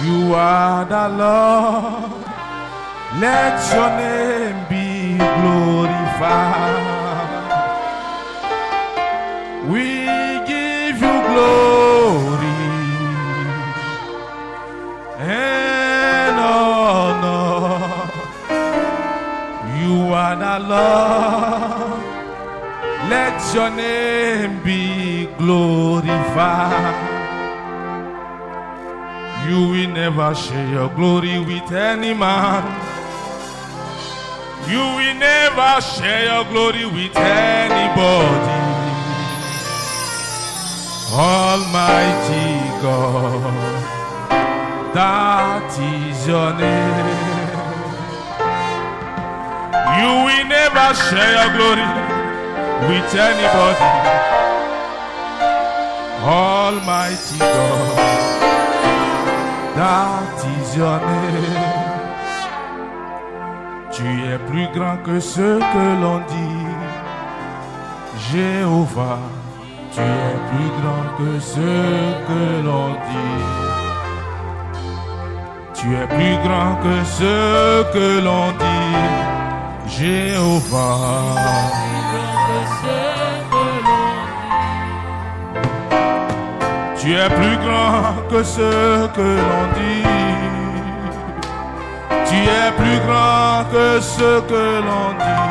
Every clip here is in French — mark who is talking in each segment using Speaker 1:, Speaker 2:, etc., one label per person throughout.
Speaker 1: You are the Lord. Let your name be glorified. We give you glory and honor. You are the Lord. Let your name be glorified. You will never share your glory with any man. You will never share your glory with anybody. Almighty God, that is your name. You will never share your glory with anybody. Almighty God, that is your name. Tu es plus grand que ce que l'on dit. Jéhovah, tu es plus grand que ce que l'on dit. Tu es plus grand que ce que l'on dit. Jéhovah. Tu es plus grand que ce que l'on dit. Tu es plus grand que ce que l'on dit.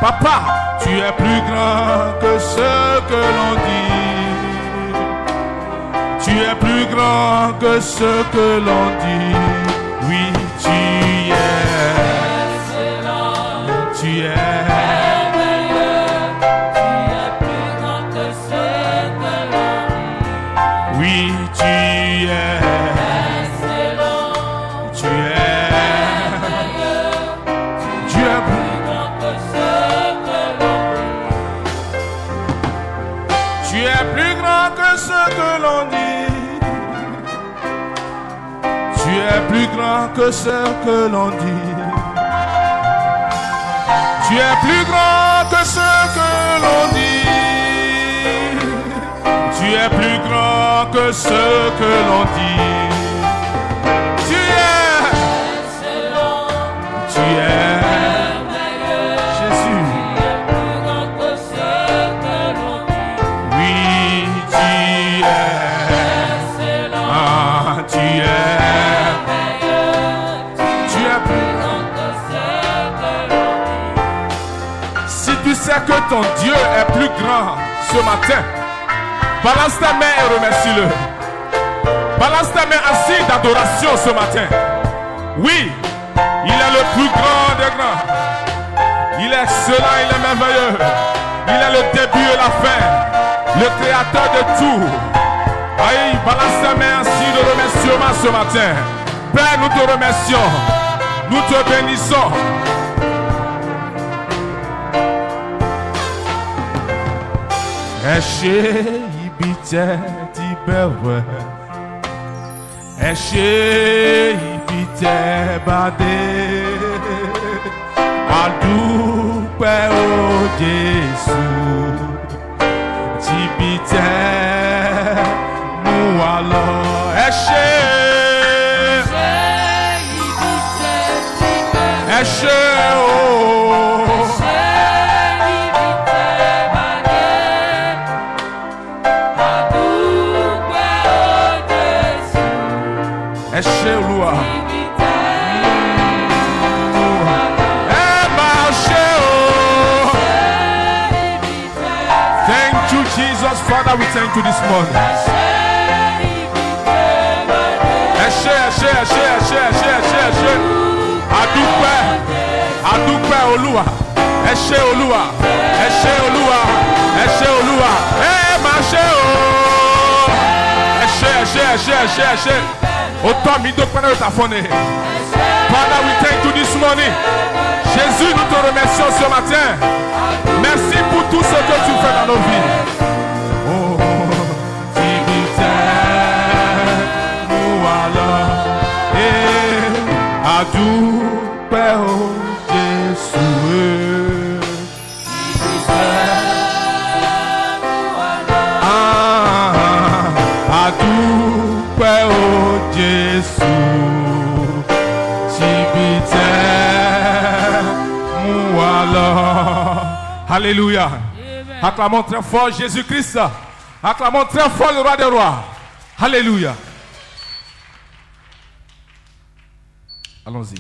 Speaker 1: Papa, tu es plus grand que ce que l'on dit. Tu es plus grand que ce que l'on dit. Oui, tu es. Tu es. Oui, tu es. Tu es. Tu es plus grand que ce que l'on dit. Tu es plus grand que ce que l'on dit. Tu es plus grand que ce que l'on dit. Tu es plus grand que ce que l'on dit. Tu es plus grand que ce que l'on dit. Tu es excellent. Tu es Jésus. Tu es plus grand que ce que l'on dit. Oui, tu es excellent. Ah, tu es. Tu es plus grand que ce que l'on dit. Si tu sais que ton Dieu est plus grand ce matin, balance ta main et remercie-le. Balance ta main assise d'adoration ce matin. Oui, il est le plus grand des grands. Il est excellent, il est merveilleux. Il est le début et la fin. Le créateur de tout. Aïe, balance ta main assise de remerciement ce matin. Père, nous te remercions. Nous te bénissons. Ibite tibewe, ibite bade, adupe o Jesu, tibite mualo, ibite o. Thank you, Jesus. Father, we thank you this morning. Adúpẹ́ Olúwa, ẹ ṣé Olúwa, ẹ ṣé Olúwa, ẹ ṣé Olúwa, ẹ máa ṣé o. Ẹ ṣé. Autant mi dopé dans ta fondée. Father, we thank you this morning. Jésus, nous te remercions ce matin. Merci pour tout ce que tu fais dans nos vies. Oh, adúpẹ́ o Jésù. Adúpẹ́ o Jésus, Chibite, Mouala. Alléluia. Acclamons très fort Jésus-Christ. Acclamons très fort le roi des rois. Alléluia. Allons-y.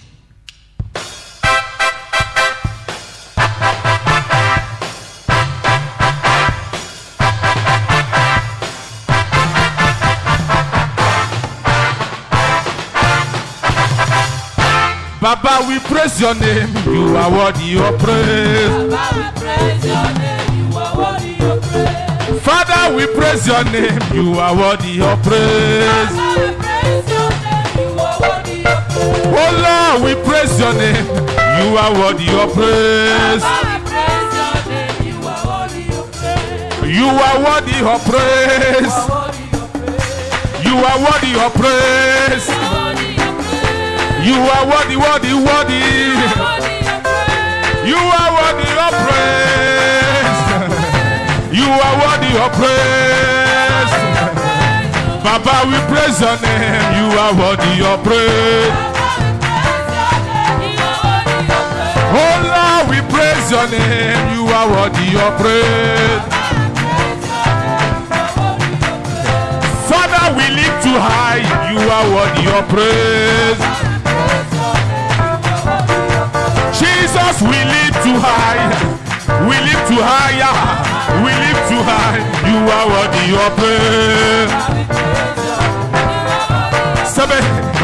Speaker 1: Baba, we praise your name. You are worthy of praise.
Speaker 2: Baba, we praise your name. You are worthy of praise.
Speaker 1: Father, we praise your name. You are worthy of praise.
Speaker 2: Baba, we praise your name. You are worthy of praise.
Speaker 1: Oh Lord, we praise your name. You are worthy of praise.
Speaker 2: Baba, we praise your name. You are worthy of praise.
Speaker 1: You are worthy of praise. You are worthy of praise. You are worthy, worthy, worthy. You are worthy of praise. You are worthy of praise. Papa, we praise your name. You are worthy of praise. Oh Lord, we praise your name. You are worthy of praise. Father, we lift you high. You are worthy of praise. Jesus, we lift you high. We lift you higher. We lift you high. You are worthy of praise.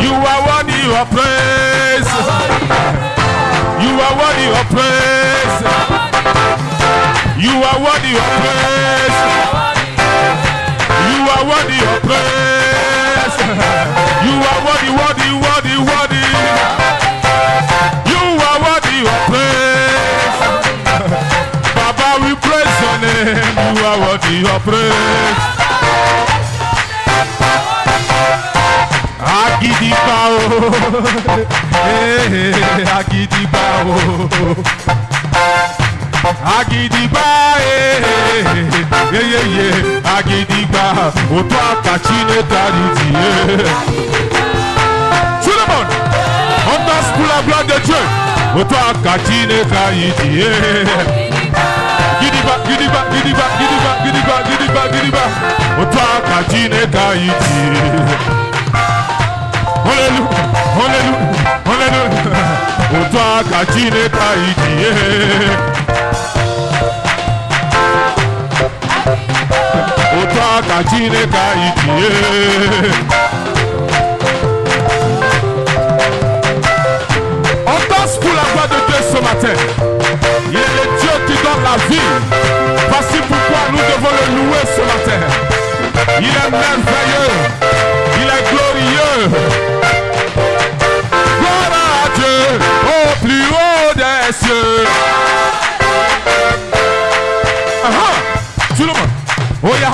Speaker 1: You are worthy of praise. You are worthy of praise. You are worthy of praise. You are worthy of praise. You are worthy, worthy, worthy, worthy. You are worthy of praise. Baba, we praise your name. You are worthy of praise. Agidibao, Agidibao, Agidigba, Agidigba, Oto Akachine Tariti. Tout le monde, on danse pour la gloire de Dieu. Oto Akachine Tariti. Gidiba, Gidiba, Gidiba, Gidiba, Gidiba, Gidiba, Gidiba, Oto Akachine Tariti. Hallelujah, hallelujah, hallelujah. Oto Akachine Tariti. Oto Akachine Tariti. On danse pour la gloire de Dieu ce matin. Il est le Dieu qui donne la vie. Voici pourquoi nous devons le louer ce matin. Il est merveilleux. Il est glorieux. Gloire à Dieu au plus haut des cieux. Tout le monde. Oh ya,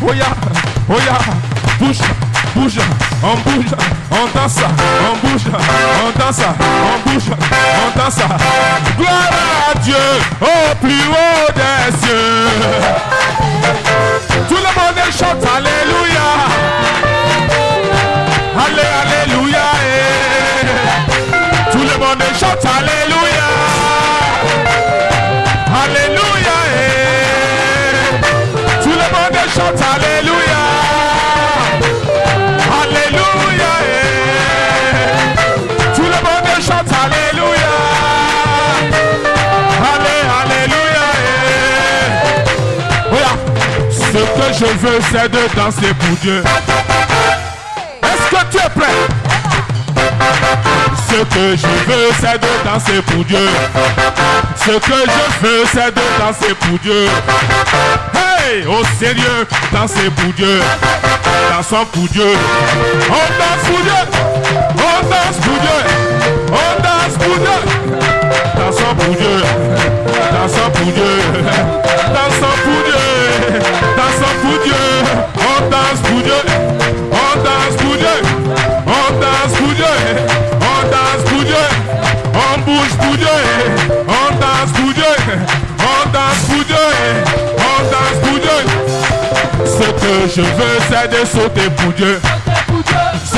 Speaker 1: oh ya, oh ya. Bouge, bouge, on bouge, on danse, on bouge, on danse, on bouge, on danse. Gloire à Dieu au plus haut des cieux. Tout le monde chante alléluia. Allé, alléluia. Tout le monde chante alléluia. Alléluia. Tout le monde chante alléluia. Alléluia. Tout le monde chante alléluia. Alléluia. Voilà. Ce que je veux, c'est de danser pour Dieu. Est-ce que tu es prêt? Ce que je veux, c'est de danser pour Dieu. Ce que je veux, c'est de danser pour Dieu. Hey, au sérieux, danser pour Dieu. Dansons pour Dieu. On danse pour Dieu. On danse pour Dieu. On danse pour Dieu. Dansons pour Dieu. Dansons pour Dieu. Dansons pour Dieu. Dansons pour Dieu. On danse pour Dieu. On danse pour Dieu. On danse pour Dieu. On danse pour Dieu. On bouge pour Dieu. On danse pour Dieu. On danse pour Dieu. On danse pour Dieu. Ce que je veux, c'est de sauter pour Dieu. Ce